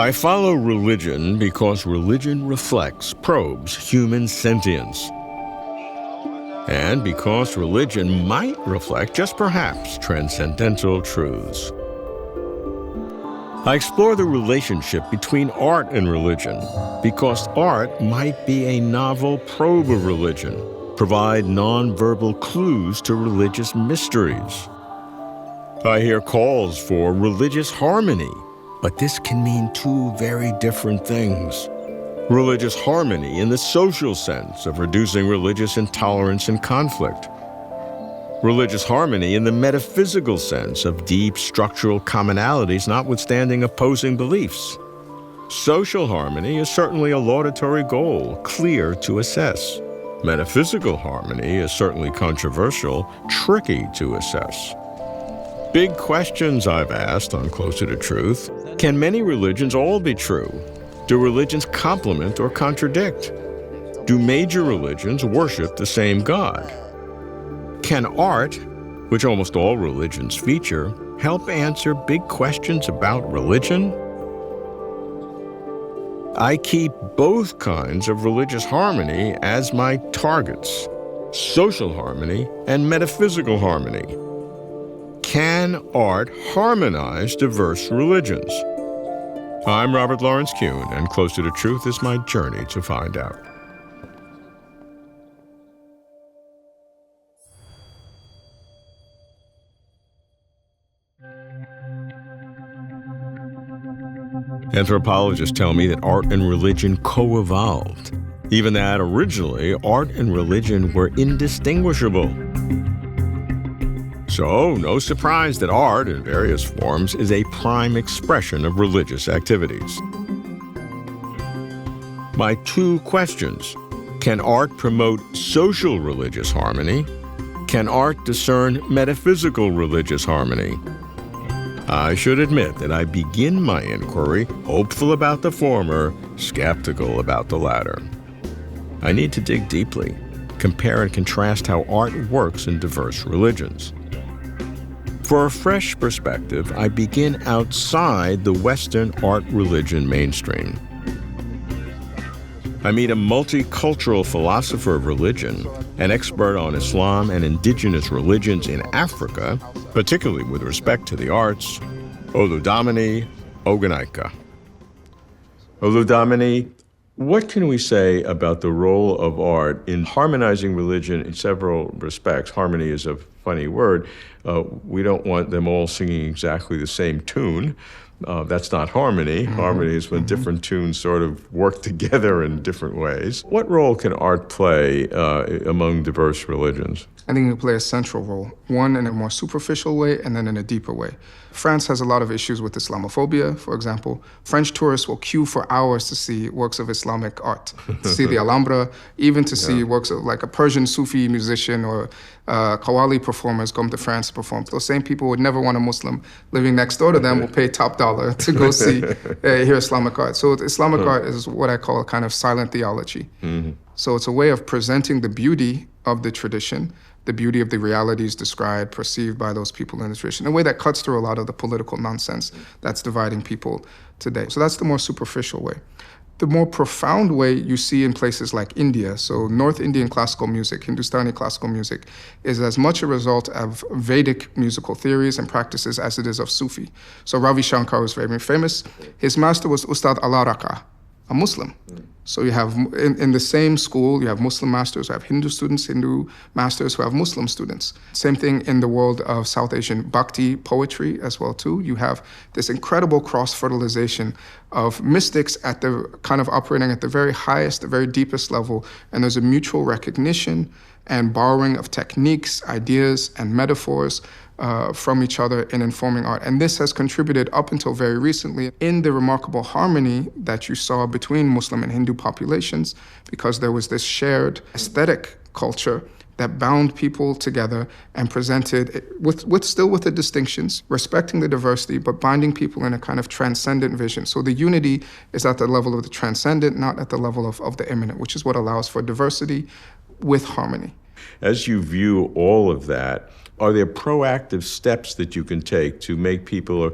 I follow religion because religion reflects, probes human sentience. And because religion might reflect, just perhaps, transcendental truths. I explore the relationship between art and religion because art might be a novel probe of religion, provide nonverbal clues to religious mysteries. I hear calls for religious harmony, but this can mean two very different things. Religious harmony in the social sense of reducing religious intolerance and conflict. Religious harmony in the metaphysical sense of deep structural commonalities notwithstanding opposing beliefs. Social harmony is certainly a laudatory goal, clear to assess. Metaphysical harmony is certainly controversial, tricky to assess. Big questions I've asked on Closer to Truth. Can many religions all be true? Do religions complement or contradict? Do major religions worship the same God? Can art, which almost all religions feature, help answer big questions about religion? I keep both kinds of religious harmony as my targets, social harmony and metaphysical harmony. Can art harmonize diverse religions? I'm Robert Lawrence Kuhn, and Closer to Truth is my journey to find out. Anthropologists tell me that art and religion co-evolved, even that originally art and religion were indistinguishable. So, no surprise that art, in various forms, is a prime expression of religious activities. My two questions: can art promote social religious harmony? Can art discern metaphysical religious harmony? I should admit that I begin my inquiry hopeful about the former, skeptical about the latter. I need to dig deeply, compare and contrast how art works in diverse religions. For a fresh perspective, I begin outside the Western art-religion mainstream. I meet a multicultural philosopher of religion, an expert on Islam and indigenous religions in Africa, particularly with respect to the arts, Oludamini Ogunnaike. Oludamini, what can we say about the role of art in harmonizing religion in several respects? Harmony is a funny word. We don't want them all singing exactly the same tune. That's not harmony. Harmony is when different tunes sort of work together in different ways. What role can art play among diverse religions? I think it can play a central role, one in a more superficial way and then in a deeper way. France has a lot of issues with Islamophobia, for example. French tourists will queue for hours to see works of Islamic art, to see the Alhambra, even to see works of like a Persian Sufi musician or Qawwali performers come to France to perform. Those same people would never want a Muslim living next door to them will pay top dollar to go see, hear Islamic art. So Islamic art is what I call a kind of silent theology. So it's a way of presenting the beauty of the tradition, the beauty of the realities described, perceived by those people in the tradition, in a way that cuts through a lot of the political nonsense that's dividing people today. So that's the more superficial way. The more profound way you see in places like India, so North Indian classical music, Hindustani classical music, is as much a result of Vedic musical theories and practices as it is of Sufi. So Ravi Shankar was very famous. His master was Ustad Alaraka, a Muslim. So you have, in the same school, you have Muslim masters, you have Hindu students, Hindu masters who have Muslim students. Same thing in the world of South Asian Bhakti poetry as well too. You have this incredible cross-fertilization of mystics at the kind of operating at the very highest, the very deepest level, and there's a mutual recognition and borrowing of techniques, ideas, and metaphors from each other in informing art. And this has contributed up until very recently in the remarkable harmony that you saw between Muslim and Hindu populations, because there was this shared aesthetic culture that bound people together and presented still with the distinctions, respecting the diversity, but binding people in a kind of transcendent vision. So the unity is at the level of the transcendent, not at the level of the immanent, which is what allows for diversity with harmony. As you view all of that, are there proactive steps that you can take to make people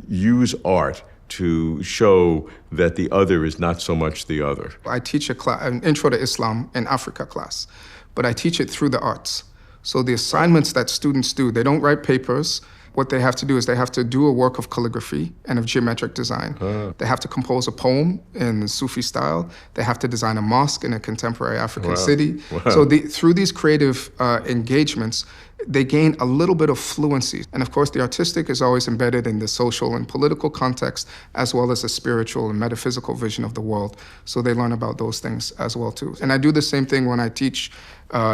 use art to show that the other is not so much the other? I teach an Intro to Islam in Africa class, but I teach it through the arts. So the assignments that students do, they don't write papers. What they have to do is they have to do a work of calligraphy and of geometric design. They have to compose a poem in Sufi style. They have to design a mosque in a contemporary African city. So through these creative engagements, they gain a little bit of fluency. And of course, the artistic is always embedded in the social and political context, as well as the spiritual and metaphysical vision of the world. So they learn about those things as well, too. And I do the same thing when I teach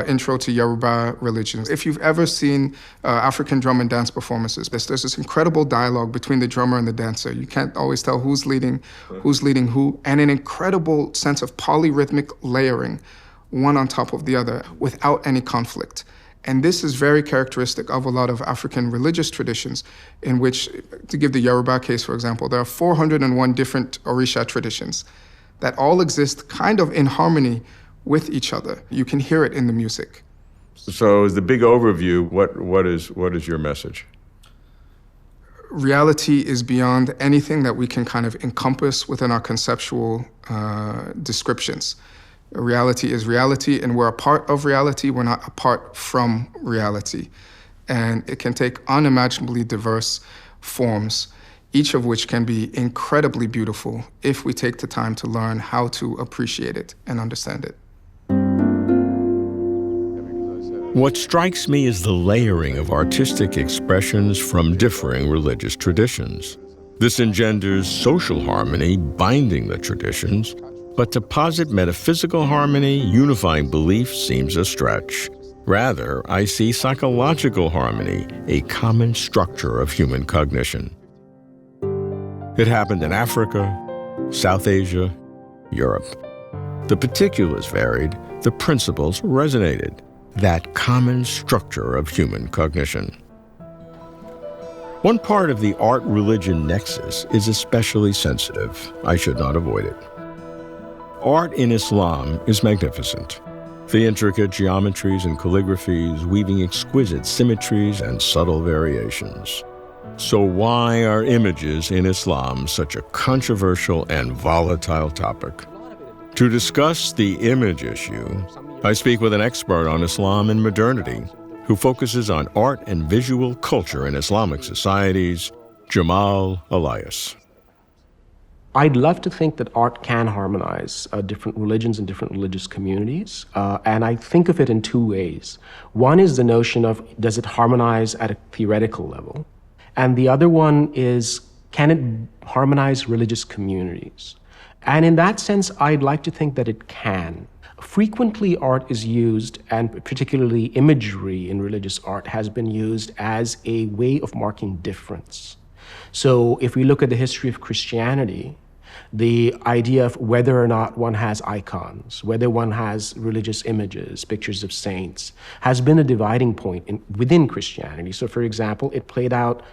Intro to Yoruba religions. If you've ever seen African drum and dance performances, there's this incredible dialogue between the drummer and the dancer. You can't always tell who's leading who, and an incredible sense of polyrhythmic layering, one on top of the other, without any conflict. And this is very characteristic of a lot of African religious traditions, in which, to give the Yoruba case, for example, there are 401 different Orisha traditions that all exist kind of in harmony with each other. You can hear it in the music. So as the big overview, what is your message? Reality is beyond anything that we can kind of encompass within our conceptual descriptions. Reality is reality, and we're a part of reality. We're not apart from reality. And it can take unimaginably diverse forms, each of which can be incredibly beautiful if we take the time to learn how to appreciate it and understand it. What strikes me is the layering of artistic expressions from differing religious traditions. This engenders social harmony, binding the traditions. But to posit metaphysical harmony, unifying belief seems a stretch. Rather, I see psychological harmony, a common structure of human cognition. It happened in Africa, South Asia, Europe. The particulars varied, the principles resonated, that common structure of human cognition. One part of the art-religion nexus is especially sensitive. I should not avoid it. Art in Islam is magnificent. The intricate geometries and calligraphies weaving exquisite symmetries and subtle variations. So why are images in Islam such a controversial and volatile topic? To discuss the image issue, I speak with an expert on Islam and modernity who focuses on art and visual culture in Islamic societies, Jamal Elias. I'd love to think that art can harmonize different religions and different religious communities. And I think of it in two ways. One is the notion of, does it harmonize at a theoretical level? And the other one is, can it harmonize religious communities? And in that sense, I'd like to think that it can. Frequently, art is used, and particularly imagery in religious art has been used as a way of marking difference. So if we look at the history of Christianity, the idea of whether or not one has icons, whether one has religious images, pictures of saints, has been a dividing point within Christianity. So for example, it played out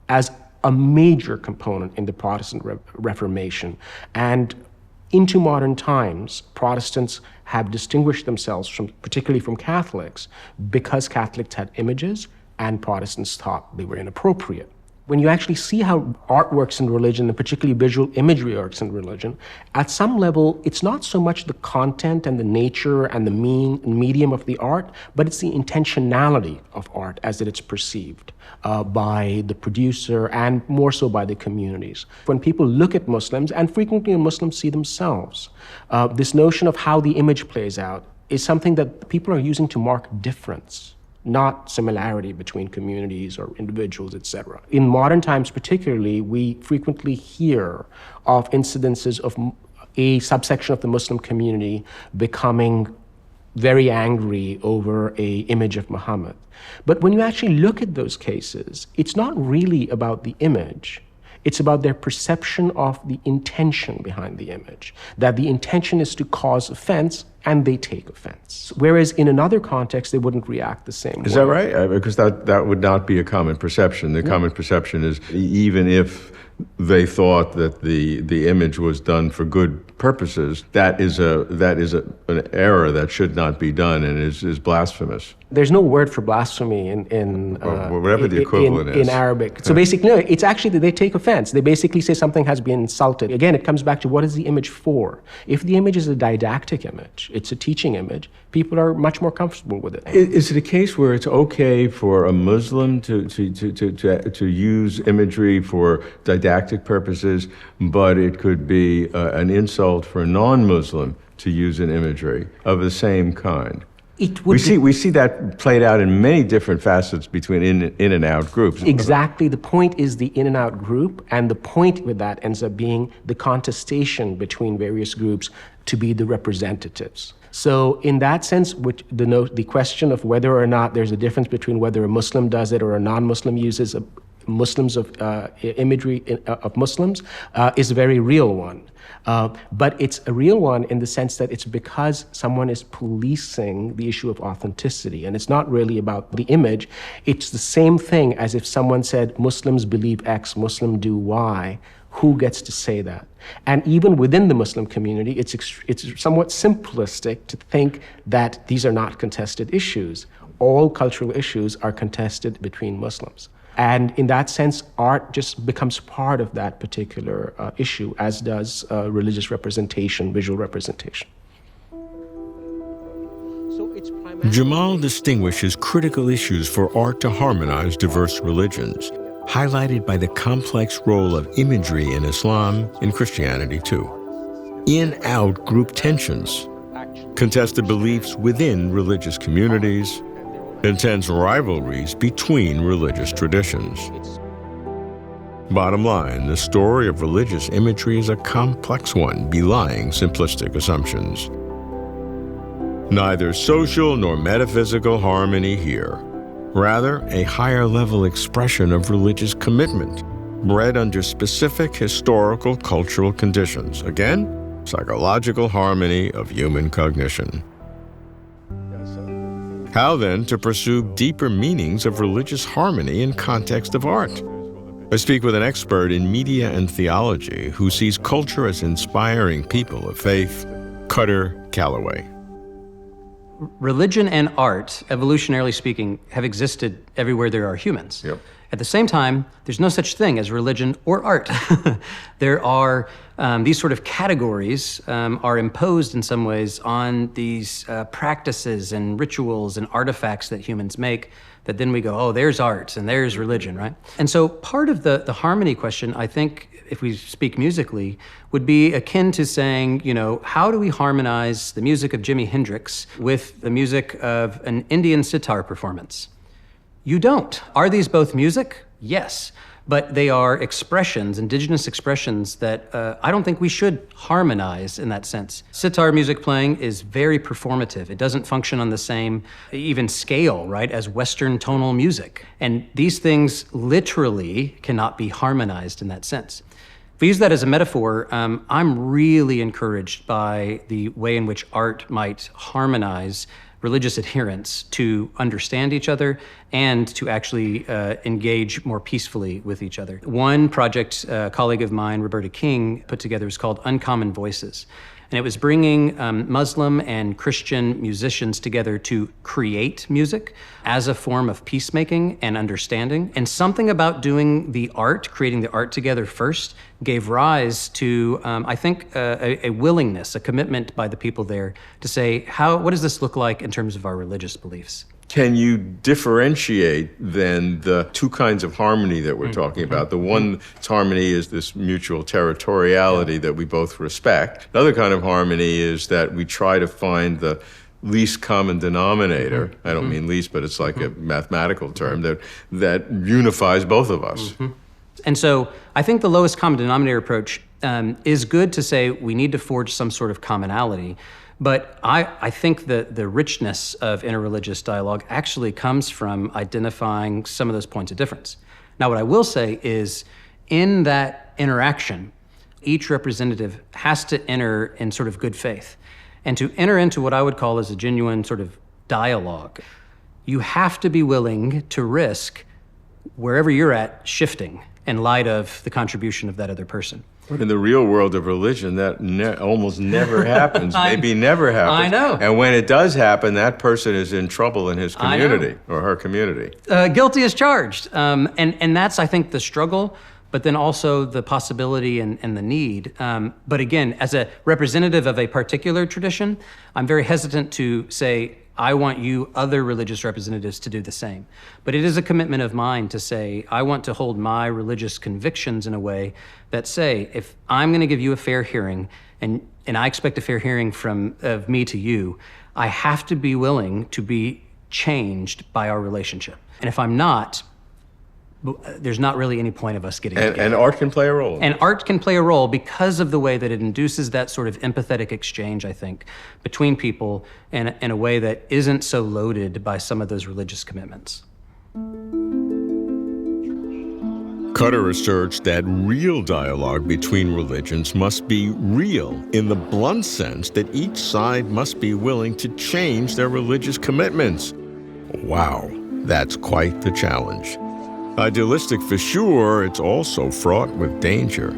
as a major component in the Protestant Reformation. And into modern times, Protestants have distinguished themselves particularly from Catholics, because Catholics had images and Protestants thought they were inappropriate. When you actually see how art works in religion, and particularly visual imagery works in religion, at some level, it's not so much the content and the nature and the medium of the art, but it's the intentionality of art as it's perceived by the producer and more so by the communities. When people look at Muslims, and frequently Muslims see themselves, this notion of how the image plays out is something that people are using to mark difference, not similarity between communities or individuals, etc. In modern times particularly, we frequently hear of incidences of a subsection of the Muslim community becoming very angry over an image of Muhammad. But when you actually look at those cases, it's not really about the image. It's about their perception of the intention behind the image, that the intention is to cause offense, and they take offense. Whereas in another context, they wouldn't react the same way. Is that right? Because that would not be a common perception. The common perception is, even if they thought that the image was done for good purposes, that is an error that should not be done and is blasphemous. There's no word for blasphemy in whatever the equivalent is. In Arabic. So basically, no, it's actually that they take offense. They basically say something has been insulted. Again, it comes back to what is the image for? If the image is a didactic image, it's a teaching image, people are much more comfortable with it. Is it a case where it's okay for a Muslim to use imagery for didactic purposes, but it could be an insult for a non-Muslim to use an imagery of the same kind? We see that played out in many different facets between in and out groups. Exactly. The point is the in and out group, and the point with that ends up being the contestation between various groups to be the representatives. So in that sense, the question of whether or not there's a difference between whether a Muslim does it or a non-Muslim uses Muslims of imagery of Muslims is a very real one. But it's a real one in the sense that it's because someone is policing the issue of authenticity. And it's not really about the image. It's the same thing as if someone said, Muslims believe X, Muslims do Y. Who gets to say that? And even within the Muslim community, it's somewhat simplistic to think that these are not contested issues. All cultural issues are contested between Muslims. And in that sense, art just becomes part of that particular issue, as does religious representation, visual representation. Jamal distinguishes critical issues for art to harmonize diverse religions, highlighted by the complex role of imagery in Islam and Christianity too. In-out group tensions, contested beliefs within religious communities, intense rivalries between religious traditions. Bottom line, the story of religious imagery is a complex one, belying simplistic assumptions. Neither social nor metaphysical harmony here. Rather, a higher-level expression of religious commitment, bred under specific historical cultural conditions. Again, psychological harmony of human cognition. How then to pursue deeper meanings of religious harmony in context of art? I speak with an expert in media and theology who sees culture as inspiring people of faith, Kutter Callaway. Religion and art, evolutionarily speaking, have existed everywhere there are humans. Yep. At the same time, there's no such thing as religion or art. There are these sort of categories are imposed in some ways on these practices and rituals and artifacts that humans make that then we go, oh, there's art and there's religion, right? And so part of the harmony question, I think, if we speak musically, would be akin to saying, you know, how do we harmonize the music of Jimi Hendrix with the music of an Indian sitar performance? You don't. Are these both music? Yes. But they are expressions, indigenous expressions, that I don't think we should harmonize in that sense. Sitar music playing is very performative. It doesn't function on the same, even scale, right, as Western tonal music. And these things literally cannot be harmonized in that sense. If we use that as a metaphor, I'm really encouraged by the way in which art might harmonize religious adherents to understand each other and to actually engage more peacefully with each other. One project a colleague of mine, Roberta King, put together is called Uncommon Voices. And it was bringing Muslim and Christian musicians together to create music as a form of peacemaking and understanding. And something about doing the art, creating the art together first, gave rise to, I think, a willingness, a commitment by the people there to say, what does this look like in terms of our religious beliefs? Can you differentiate then the two kinds of harmony that we're talking about? The one harmony is this mutual territoriality that we both respect. Another kind of harmony is that we try to find the least common denominator. I don't mean least, but it's like a mathematical term that unifies both of us. And so I think the lowest common denominator approach is good to say we need to forge some sort of commonality. But I think that the richness of interreligious dialogue actually comes from identifying some of those points of difference. Now, what I will say is in that interaction, each representative has to enter in sort of good faith. And to enter into what I would call as a genuine sort of dialogue, you have to be willing to risk wherever you're at shifting in light of the contribution of that other person. But in the real world of religion, that almost never happens, maybe never happens. I know. And when it does happen, that person is in trouble in his community or her community. Guilty as charged. And that's, I think, the struggle, but then also the possibility and the need. But again, as a representative of a particular tradition, I'm very hesitant to say, I want you, other religious representatives, to do the same. But it is a commitment of mine to say, I want to hold my religious convictions in a way that say, if I'm going to give you a fair hearing, and I expect a fair hearing of me to you, I have to be willing to be changed by our relationship. And if I'm not, there's not really any point of us getting together. And art can play a role. And art can play a role because of the way that it induces that sort of empathetic exchange, I think, between people in a way that isn't so loaded by some of those religious commitments. Kutter asserts that real dialogue between religions must be real in the blunt sense that each side must be willing to change their religious commitments. Wow, that's quite the challenge. Idealistic for sure, it's also fraught with danger.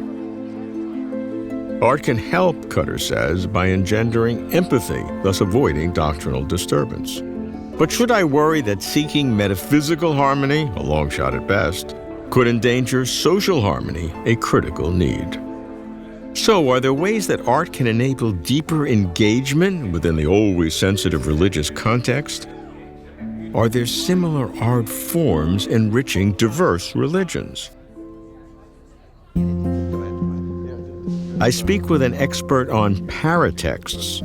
Art can help, Kutter says, by engendering empathy, thus avoiding doctrinal disturbance. But should I worry that seeking metaphysical harmony, a long shot at best, could endanger social harmony, a critical need? So, are there ways that art can enable deeper engagement within the always sensitive religious context? Are there similar art forms enriching diverse religions? I speak with an expert on paratexts,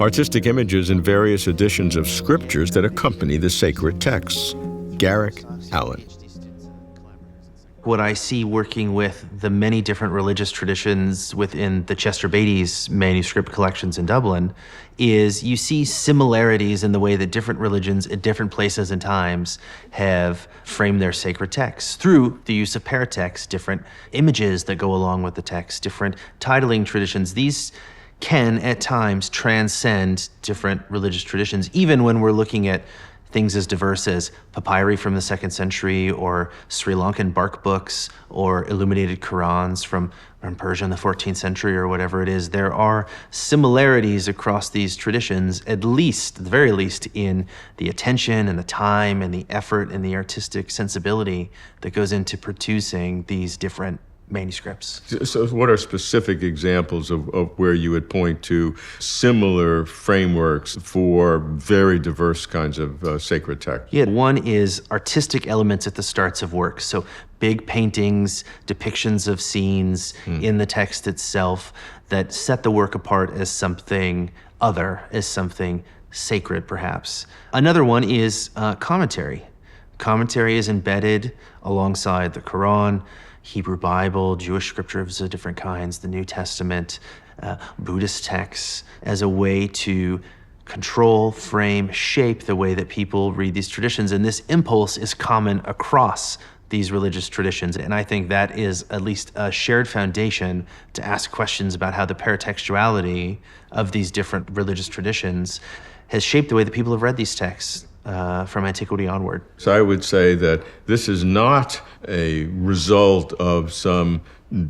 artistic images in various editions of scriptures that accompany the sacred texts. Garrick, Allen. What I see working with the many different religious traditions within the Chester Beatty's manuscript collections in Dublin is you see similarities in the way that different religions at different places and times have framed their sacred texts through the use of paratexts, different images that go along with the text, different titling traditions. These can at times transcend different religious traditions, even when we're looking at things as diverse as papyri from the 2nd century or Sri Lankan bark books or illuminated Qurans from Persia in the 14th century or whatever it is. There are similarities across these traditions, at the very least, in the attention and the time and the effort and the artistic sensibility that goes into producing these different manuscripts. So what are specific examples of where you would point to similar frameworks for very diverse kinds of sacred texts? Yeah, one is artistic elements at the starts of works. So big paintings, depictions of scenes in the text itself that set the work apart as something other, as something sacred, perhaps. Another one is commentary. Commentary is embedded alongside the Quran, Hebrew Bible, Jewish scriptures of different kinds, the New Testament, Buddhist texts, as a way to control, frame, shape the way that people read these traditions. And this impulse is common across these religious traditions. And I think that is at least a shared foundation to ask questions about how the paratextuality of these different religious traditions has shaped the way that people have read these texts from antiquity onward. So I would say that this is not a result of some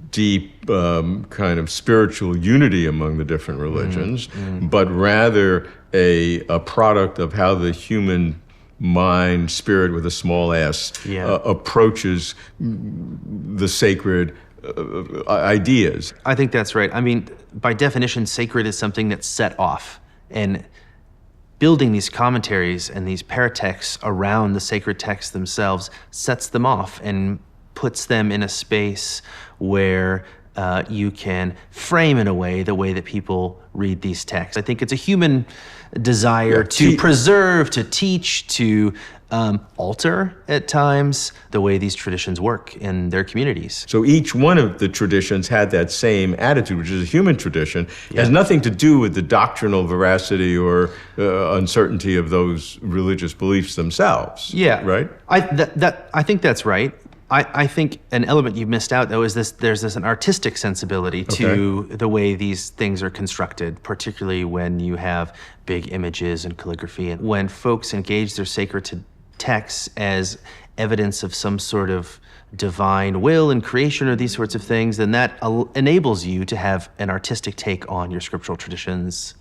deep kind of spiritual unity among the different religions, but rather a product of how the human mind, spirit with a small s, approaches the sacred ideas. I think that's right. I mean, by definition, sacred is something that's set off. And building these commentaries and these paratexts around the sacred texts themselves sets them off and puts them in a space where you can frame in a way the way that people read these texts. I think it's a human desire to preserve, to teach, to alter at times the way these traditions work in their communities. So each one of the traditions had that same attitude, which is a human tradition. It has nothing to do with the doctrinal veracity or uncertainty of those religious beliefs themselves. Yeah. Right? I think that's right. I think an element you've missed out, though, is there's an artistic sensibility to the way these things are constructed, particularly when you have big images and calligraphy. And when folks engage their sacred texts as evidence of some sort of divine will and creation or these sorts of things, then that enables you to have an artistic take on your scriptural traditions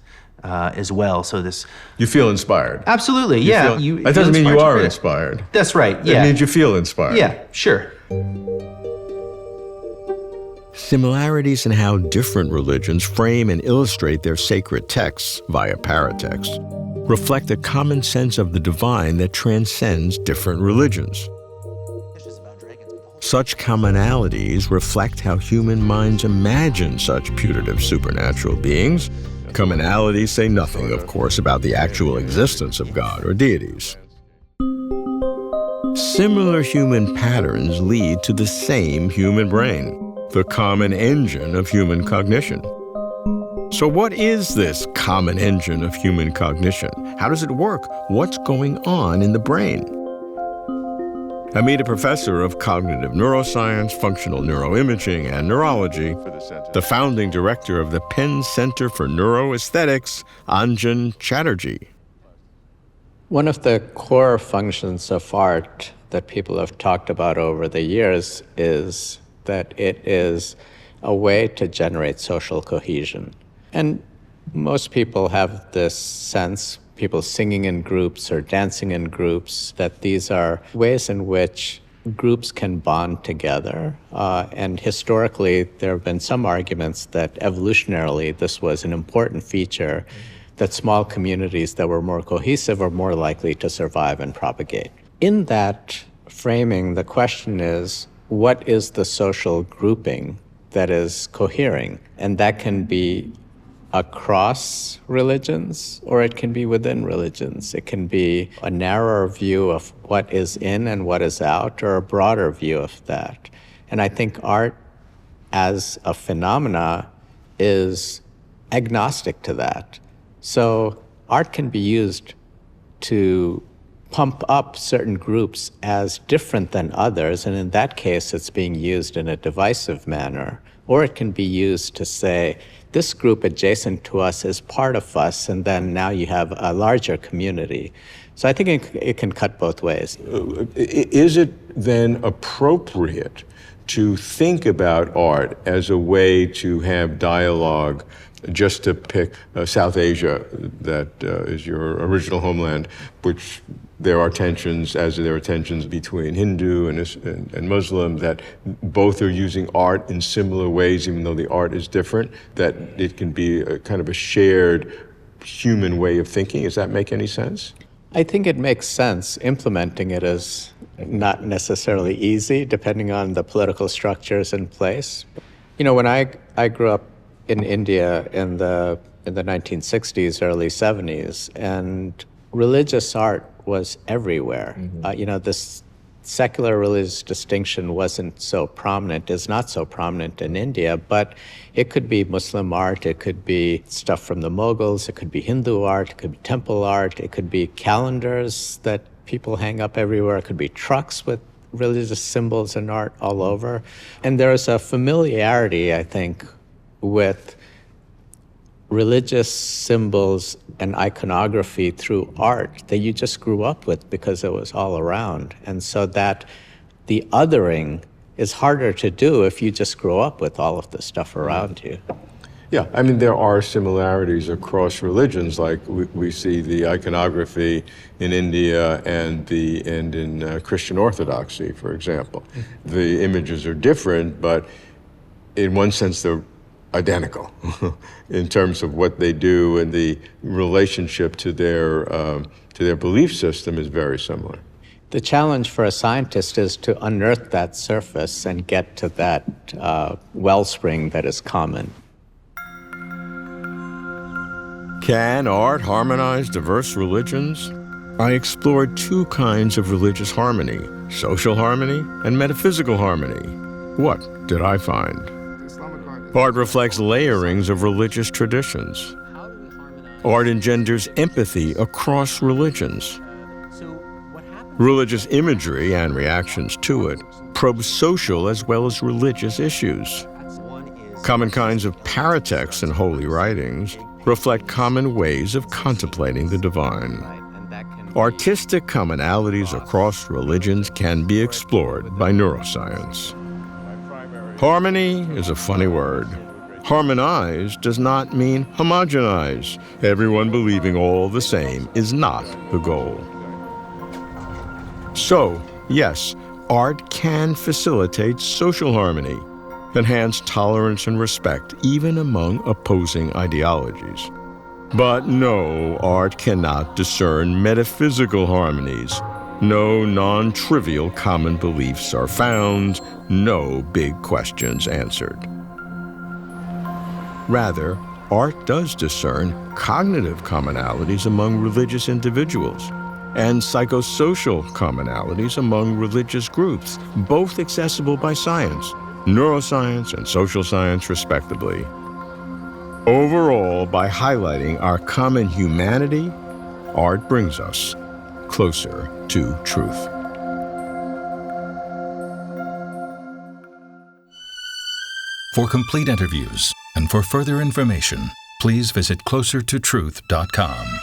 as well. So this... You feel inspired. Absolutely, You yeah. feel- that doesn't mean you are inspired. That's right, yeah. It means you feel inspired. Yeah, sure. Similarities in how different religions frame and illustrate their sacred texts via paratext reflect a common sense of the divine that transcends different religions. Such commonalities reflect how human minds imagine such putative supernatural beings. Commonalities say nothing, of course, about the actual existence of God or deities. Similar human patterns lead to the same human brain, the common engine of human cognition. So what is this common engine of human cognition? How does it work? What's going on in the brain? I meet a professor of cognitive neuroscience, functional neuroimaging, and neurology, the founding director of the Penn Center for Neuroaesthetics, Anjan Chatterjee. One of the core functions of art that people have talked about over the years is that it is a way to generate social cohesion. And most people have this sense, people singing in groups or dancing in groups, that these are ways in which groups can bond together. And historically, there have been some arguments that evolutionarily this was an important feature, that small communities that were more cohesive are more likely to survive and propagate. In that framing, the question is, what is the social grouping that is cohering? And that can be across religions, or it can be within religions. It can be a narrower view of what is in and what is out, or a broader view of that. And I think art as a phenomena is agnostic to that. So art can be used to pump up certain groups as different than others, and in that case, it's being used in a divisive manner. Or it can be used to say, this group adjacent to us is part of us, and then now you have a larger community. So I think it can cut both ways. Is it then appropriate to think about art as a way to have dialogue, just to pick South Asia, that is your original homeland, which there are tensions, as there are tensions between Hindu and Muslim, that both are using art in similar ways, even though the art is different, that it can be a kind of a shared human way of thinking? Does that make any sense? I think it makes sense. Implementing it is not necessarily easy, depending on the political structures in place. You know, when I grew up in India in the 1960s, early 70s, and religious art was everywhere. You know, this secular religious distinction wasn't so prominent, is not so prominent in India, but it could be Muslim art, it could be stuff from the Mughals, it could be Hindu art, it could be temple art, it could be calendars that people hang up everywhere, it could be trucks with religious symbols and art all over. And there's a familiarity, I think, with religious symbols and iconography through art that you just grew up with because it was all around. And so that the othering is harder to do if you just grow up with all of this stuff around you. Yeah, I mean, there are similarities across religions, like we see the iconography in India and in Christian Orthodoxy, for example. The images are different, but in one sense they're identical in terms of what they do, and the relationship to their belief system is very similar. The challenge for a scientist is to unearth that surface and get to that wellspring that is common. Can art harmonize diverse religions? I explored two kinds of religious harmony, social harmony and metaphysical harmony. What did I find? Art reflects layerings of religious traditions. Art engenders empathy across religions. Religious imagery and reactions to it probe social as well as religious issues. Common kinds of paratexts in holy writings reflect common ways of contemplating the divine. Artistic commonalities across religions can be explored by neuroscience. Harmony is a funny word. Harmonize does not mean homogenize. Everyone believing all the same is not the goal. So, yes, art can facilitate social harmony, enhance tolerance and respect even among opposing ideologies. But no, art cannot discern metaphysical harmonies. No non-trivial common beliefs are found, no big questions answered. Rather, art does discern cognitive commonalities among religious individuals and psychosocial commonalities among religious groups, both accessible by science, neuroscience and social science respectively. Overall, by highlighting our common humanity, art brings us closer to truth. For complete interviews and for further information, please visit closertotruth.com.